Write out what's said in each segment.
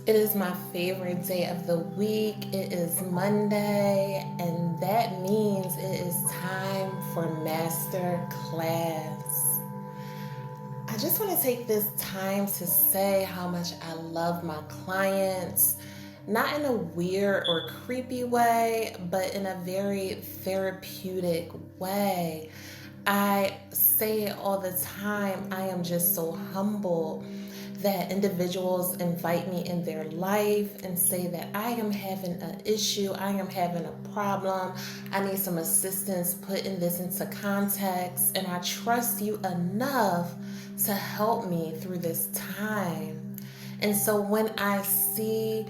It is my favorite day of the week. It is Monday, and that means it is time for master class. I just want to take this time to say how much I love my clients, not in a weird or creepy way, but in a very therapeutic way. I say it all the time. I am just so humble that individuals invite me in their life and say that I am having an issue, I am having a problem, I need some assistance putting this into context, and I trust you enough to help me through this time. And so when I see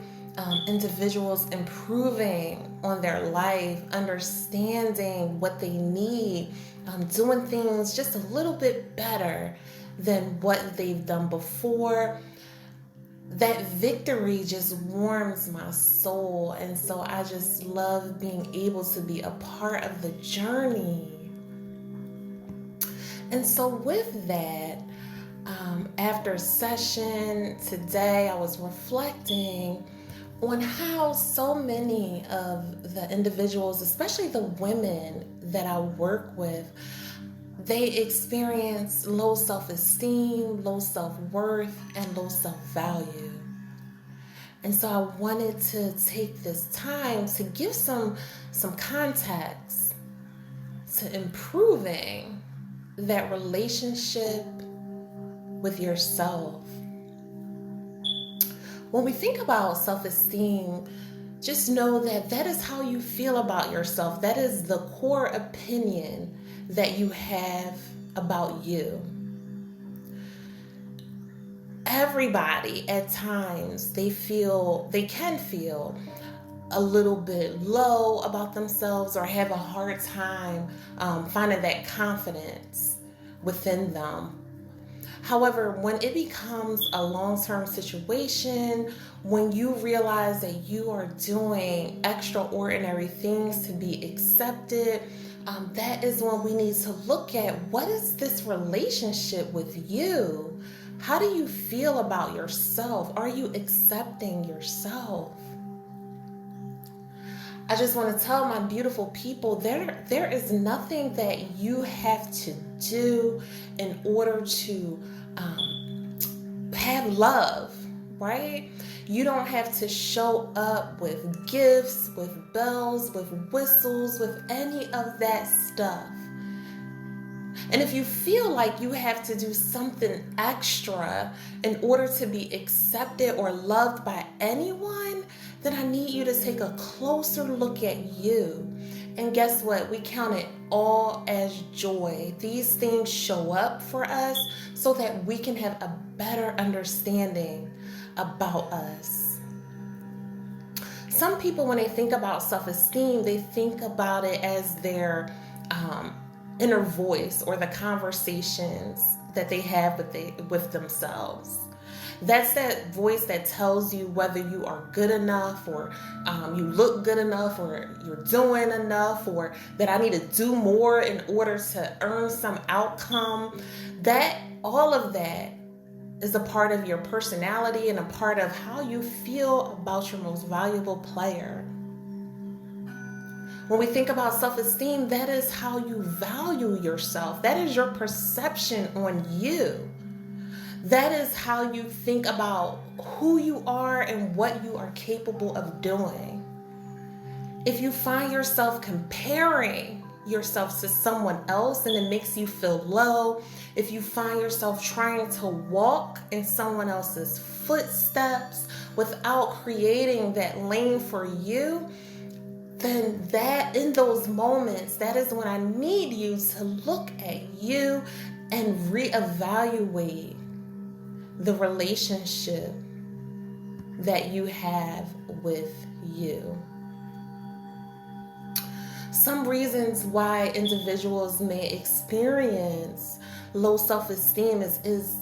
individuals improving on their life, understanding what they need, doing things just a little bit better than what they've done before, that victory just warms my soul. And so I just love being able to be a part of the journey. And so with that, after session today, I was reflecting on how so many of the individuals, especially the women that I work with, they experience low self-esteem, low self-worth, and low self-value. And so I wanted to take this time to give some context to improving that relationship with yourself. When we think about self-esteem, just know that that is how you feel about yourself. That is the core opinion that you have about you. Everybody at times they can feel a little bit low about themselves or have a hard time finding that confidence within them. However, when it becomes a long-term situation, when you realize that you are doing extraordinary things to be accepted, that is when we need to look at what is this relationship with you? How do you feel about yourself? Are you accepting yourself? I just want to tell my beautiful people, there is nothing that you have to do in order to have love, right? You don't have to show up with gifts, with bells, with whistles, with any of that stuff. And if you feel like you have to do something extra in order to be accepted or loved by anyone, then I need you to take a closer look at you. And guess what? We count it all as joy. These things show up for us so that we can have a better understanding about us. Some people, when they think about self-esteem, they think about it as their inner voice or the conversations that they have with themselves. That's that voice that tells you whether you are good enough or you look good enough or you're doing enough or that I need to do more in order to earn some outcome. That all of that is a part of your personality and a part of how you feel about your most valuable player. When we think about self-esteem, that is how you value yourself. That is your perception on you. That is how you think about who you are and what you are capable of doing. If you find yourself comparing yourself to someone else and it makes you feel low, if you find yourself trying to walk in someone else's footsteps without creating that lane for you, then that in those moments, that is when I need you to look at you and reevaluate the relationship that you have with you. Some reasons why individuals may experience low self-esteem is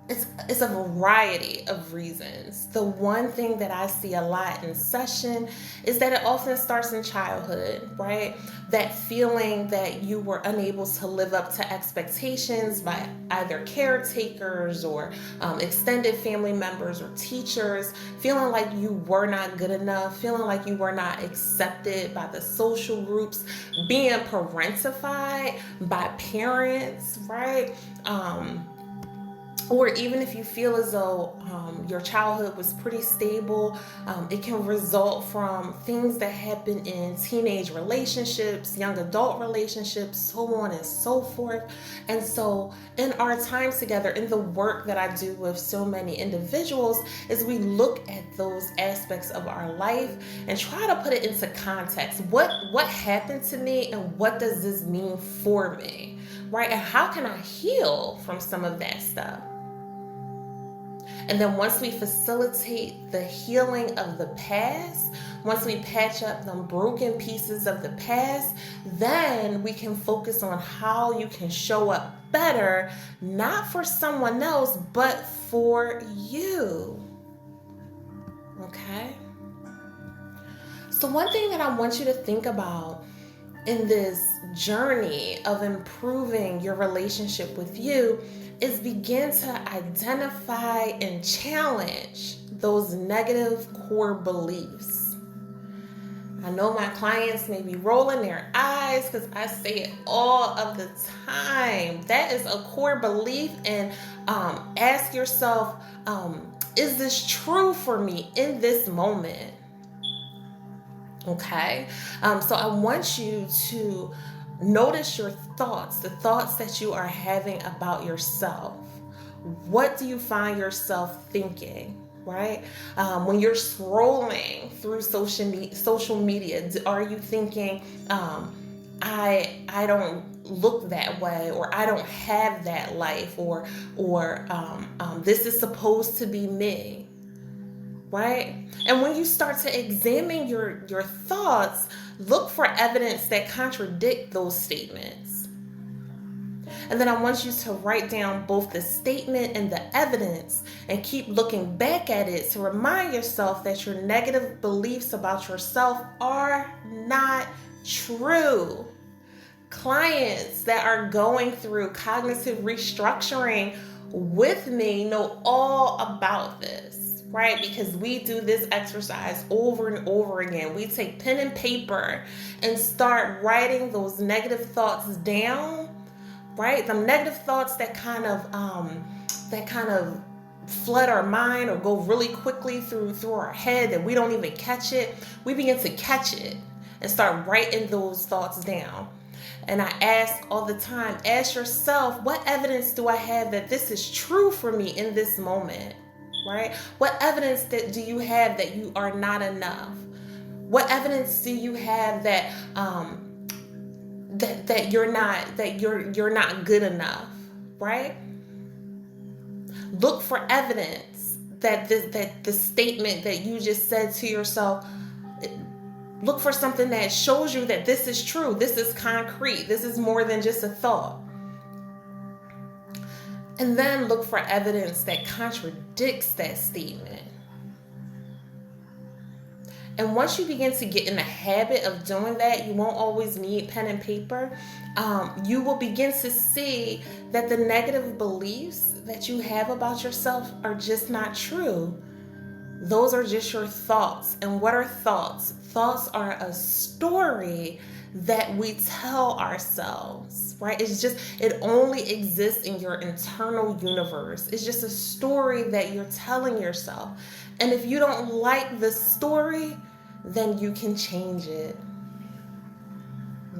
It's a variety of reasons. The one thing that I see a lot in session is that it often starts in childhood, right? That feeling that you were unable to live up to expectations by either caretakers or extended family members or teachers, feeling like you were not good enough, feeling like you were not accepted by the social groups, being parentified by parents, right? Or even if you feel as though your childhood was pretty stable, it can result from things that happen in teenage relationships, young adult relationships, so on and so forth. And so in our time together, in the work that I do with so many individuals, is we look at those aspects of our life and try to put it into context. What happened to me, and what does this mean for me? Right? And how can I heal from some of that stuff? And then once we facilitate the healing of the past, once we patch up them broken pieces of the past, then we can focus on how you can show up better, not for someone else, but for you. Okay? So one thing that I want you to think about in this journey of improving your relationship with you is begin to identify and challenge those negative core beliefs. I know my clients may be rolling their eyes because I say it all of the time. That is a core belief, and ask yourself, is this true for me in this moment? Okay, so I want you to notice your thoughts, the thoughts that you are having about yourself. What do you find yourself thinking, right? When you're scrolling through social media, are you thinking, I don't look that way, or I don't have that life, or this is supposed to be me? Right? And when you start to examine your thoughts, look for evidence that contradict those statements. And then I want you to write down both the statement and the evidence and keep looking back at it to remind yourself that your negative beliefs about yourself are not true. Clients that are going through cognitive restructuring with me know all about this. Right? Because we do this exercise over and over again. We take pen and paper and start writing those negative thoughts down, right? The negative thoughts that kind of flood our mind or go really quickly through our head that we don't even catch it. We begin to catch it and start writing those thoughts down. And I ask all the time, ask yourself, what evidence do I have that this is true for me in this moment? Right? What evidence do you have that you are not enough? What evidence do you have that that you're not good enough? Right? Look for evidence that the statement that you just said to yourself. Look for something that shows you that this is true. This is concrete. This is more than just a thought. And then look for evidence that contradicts that statement. And once you begin to get in the habit of doing that, you won't always need pen and paper. You will begin to see that the negative beliefs that you have about yourself are just not true. Those are just your thoughts. And what are thoughts? Thoughts are a story that we tell ourselves, right? It only exists in your internal universe. It's just a story that you're telling yourself. And if you don't like the story, then you can change it.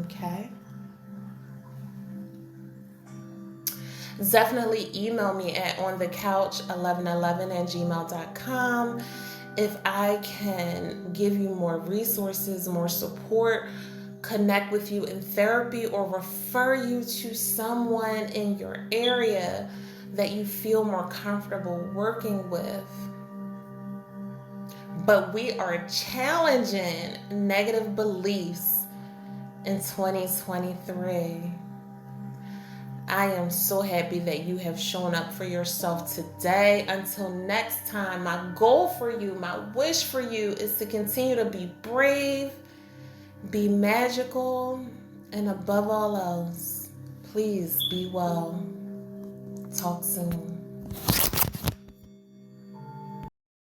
Okay? Definitely email me at onthecouch1111@gmail.com if I can give you more resources, more support, connect with you in therapy, or refer you to someone in your area that you feel more comfortable working with. But we are challenging negative beliefs in 2023. I am so happy that you have shown up for yourself today. Until next time, my goal for you, my wish for you is to continue to be brave, be magical, and above all else, please be well. Talk soon.